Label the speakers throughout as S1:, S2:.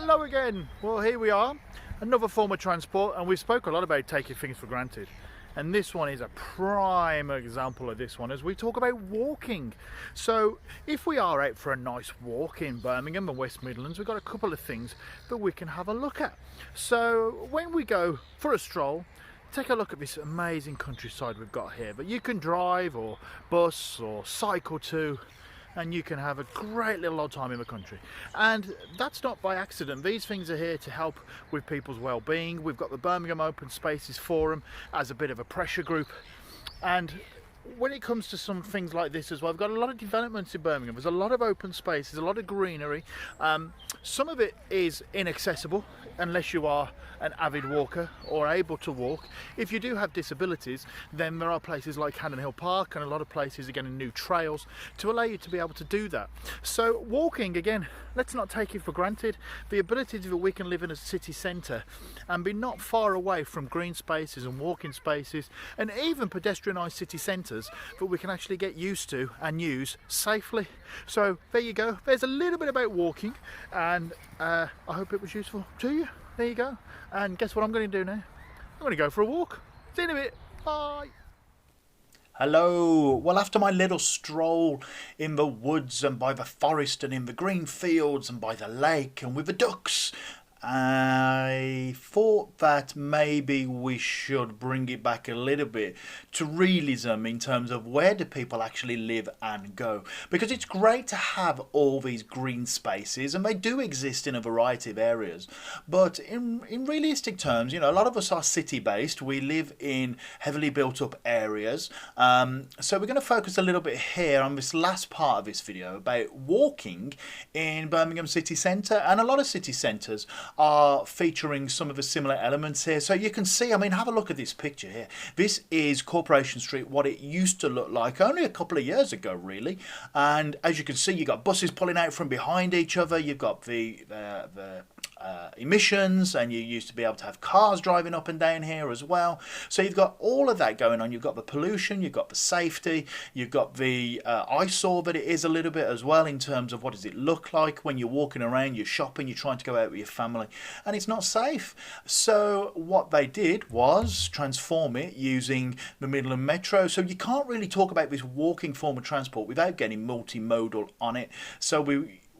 S1: Hello again. Well, here we are, another form of transport, and we've spoke a lot about taking things for granted, and this one is a prime example of this one as we talk about walking. So if we are out for a nice walk in Birmingham and West Midlands, we've got a couple of things that we can have a look at. So when we go for a stroll, take a look at this amazing countryside we've got here that you can drive or bus or cycle to, and you can have a great little old time in the country. And that's not by accident. These things are here to help with people's well-being. We've got the Birmingham Open Spaces Forum as a bit of a pressure group, and when it comes to some things like this as well, we've got a lot of developments in Birmingham. There's a lot of open spaces, a lot of greenery. Some of it is inaccessible unless you are an avid walker or able to walk. If you do have disabilities, then there are places like Haddon Hill Park, and a lot of places are getting new trails to allow you to be able to do that. So walking, again, let's not take it for granted. The ability that we can live in a city centre and be not far away from green spaces and walking spaces and even pedestrianised city centres that we can actually get used to and use safely. So there you go. There's a little bit about walking, and I hope it was useful to you. There you go. And guess what I'm going to do now? I'm going to go for a walk. See you in a bit. Bye.
S2: Hello. Well, after my little stroll in the woods and by the forest and in the green fields and by the lake and with the ducks, I thought that maybe we should bring it back a little bit to realism in terms of where do people actually live and go, because it's great to have all these green spaces, and they do exist in a variety of areas, but in realistic terms, you know, a lot of us are city based. We live in heavily built up areas, so we're going to focus a little bit here on this last part of this video about walking in Birmingham city centre, and a lot of city centres are featuring some of the similar elements here. So you can see, I mean, have a look at this picture here. This is Corporation Street, what it used to look like only a couple of years ago, really. And as you can see, you've got buses pulling out from behind each other. You've got the emissions, and you used to be able to have cars driving up and down here as well. So you've got all of that going on. You've got the pollution, you've got the safety, you've got the eyesore that it is a little bit as well, in terms of what does it look like when you're walking around, you're shopping, you're trying to go out with your family, and it's not safe. So what they did was transform it using the Midland Metro. So you can't really talk about this walking form of transport without getting multimodal on it. So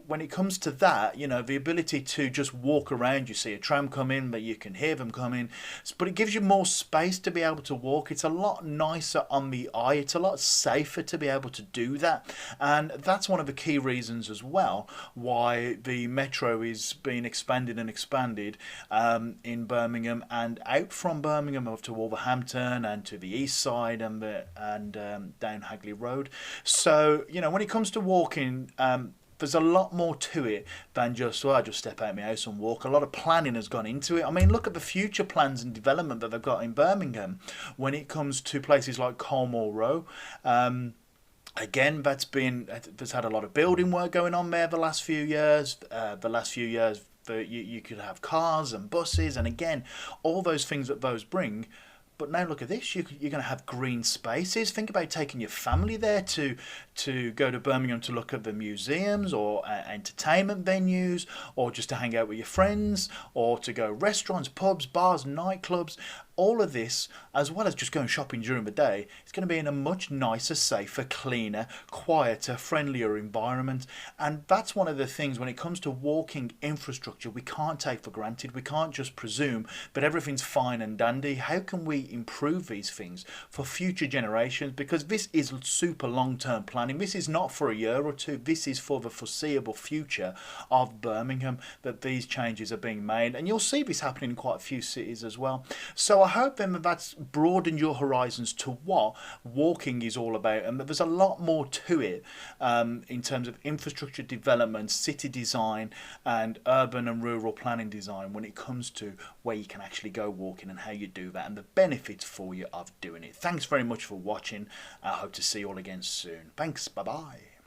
S2: when it comes to that, you know, the ability to just walk around, you see a tram come in, but you can hear them coming, but it gives you more space to be able to walk. It's a lot nicer on the eye. It's a lot safer to be able to do that. And that's one of the key reasons as well why the metro is being expanded and expanded in Birmingham, and out from Birmingham up to Wolverhampton and to the east side and down Hagley Road. So, you know, when it comes to walking, there's a lot more to it than just, well, I just step out of my house and walk. A lot of planning has gone into it. I mean, look at the future plans and development that they've got in Birmingham when it comes to places like Colmore Row. Again, that's had a lot of building work going on there the last few years. You could have cars and buses, and again, all those things that those bring. But now look at this, you're going to have green spaces. Think about taking your family there to go to Birmingham to look at the museums or entertainment venues, or just to hang out with your friends, or to go restaurants, pubs, bars, nightclubs. All of this, as well as just going shopping during the day, is going to be in a much nicer, safer, cleaner, quieter, friendlier environment. And that's one of the things when it comes to walking infrastructure we can't take for granted. We can't just presume that everything's fine and dandy. How can we improve these things for future generations? Because this is super long-term planning. This is not for a year or two. This is for the foreseeable future of Birmingham that these changes are being made. And you'll see this happening in quite a few cities as well. So I hope then that's broadened your horizons to what walking is all about, and that there's a lot more to it in terms of infrastructure development, city design, and urban and rural planning design when it comes to where you can actually go walking and how you do that and the benefits for you of doing it. Thanks very much for watching. I hope to see you all again soon. Thanks. Bye bye.